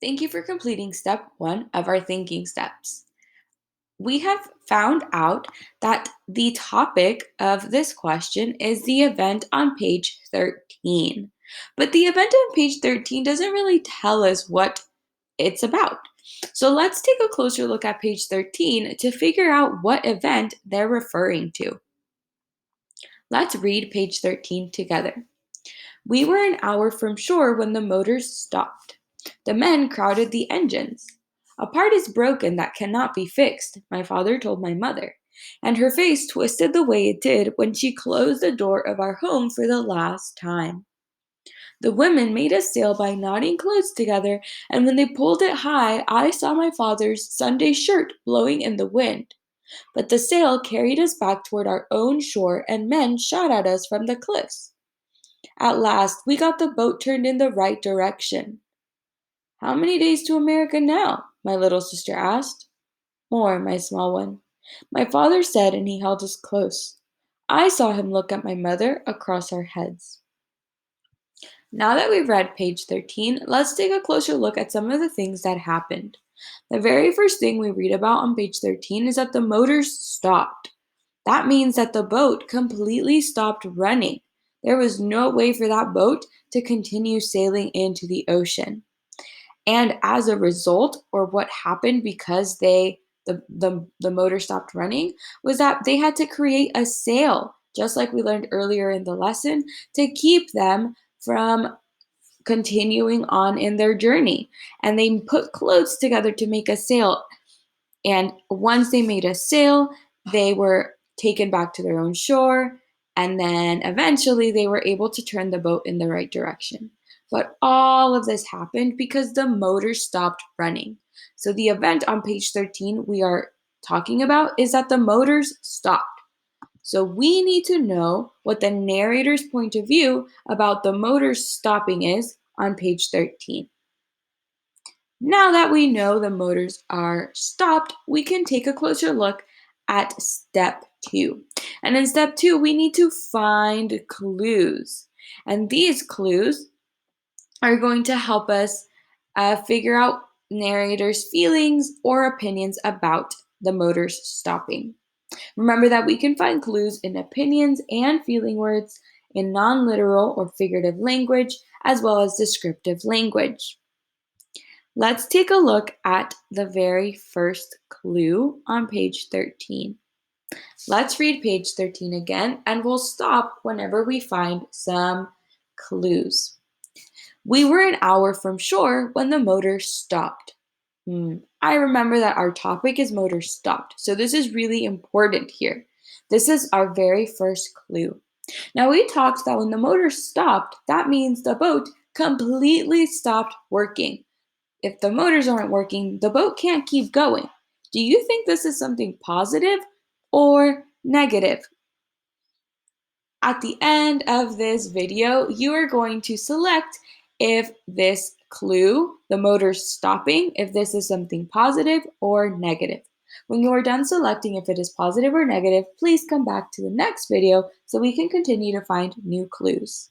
Thank you for completing step 1 of our thinking steps. We have found out that the topic of this question is the event on page 13. But the event on page 13 doesn't really tell us what it's about. So let's take a closer look at page 13 to figure out what event they're referring to. Let's read page 13 together. We were an hour from shore when the motors stopped. The men crowded the engines. A part is broken that cannot be fixed, my father told my mother, and her face twisted the way it did when she closed the door of our home for the last time. The women made us sail by knotting clothes together, and when they pulled it high, I saw my father's Sunday shirt blowing in the wind. But the sail carried us back toward our own shore, and men shot at us from the cliffs. At last, we got the boat turned in the right direction. How many days to America now? My little sister asked. More, my small one. My father said, and he held us close. I saw him look at my mother across our heads. Now that we've read page 13, let's take a closer look at some of the things that happened. The very first thing we read about on page 13 is that the motors stopped. That means that the boat completely stopped running. There was no way for that boat to continue sailing into the ocean. And as a result, or what happened because the motor stopped running, was that they had to create a sail, just like we learned earlier in the lesson, to keep them from continuing on in their journey. And they put clothes together to make a sail. And once they made a sail, they were taken back to their own shore. And then eventually they were able to turn the boat in the right direction. But all of this happened because the motor stopped running. So the event on page 13 we are talking about is that the motors stopped. So we need to know what the narrator's point of view about the motors stopping is on page 13. Now that we know the motors are stopped, we can take a closer look at step 2. And in step 2, we need to find clues. And these clues are going to help us figure out narrator's feelings or opinions about the motors stopping. Remember that we can find clues in opinions and feeling words in non literal or figurative language, as well as descriptive language. Let's take a look at the very first clue on page 13. Let's read page 13 again, and we'll stop whenever we find some clues. We were an hour from shore when the motor stopped. I remember that our topic is motor stopped, so this is really important here. This is our very first clue. Now, we talked that when the motor stopped, that means the boat completely stopped working. If the motors aren't working, the boat can't keep going. Do you think this is something positive or negative? At the end of this video, you are going to select if this clue, the motor's stopping, if this is something positive or negative. When you are done selecting if it is positive or negative, please come back to the next video so we can continue to find new clues.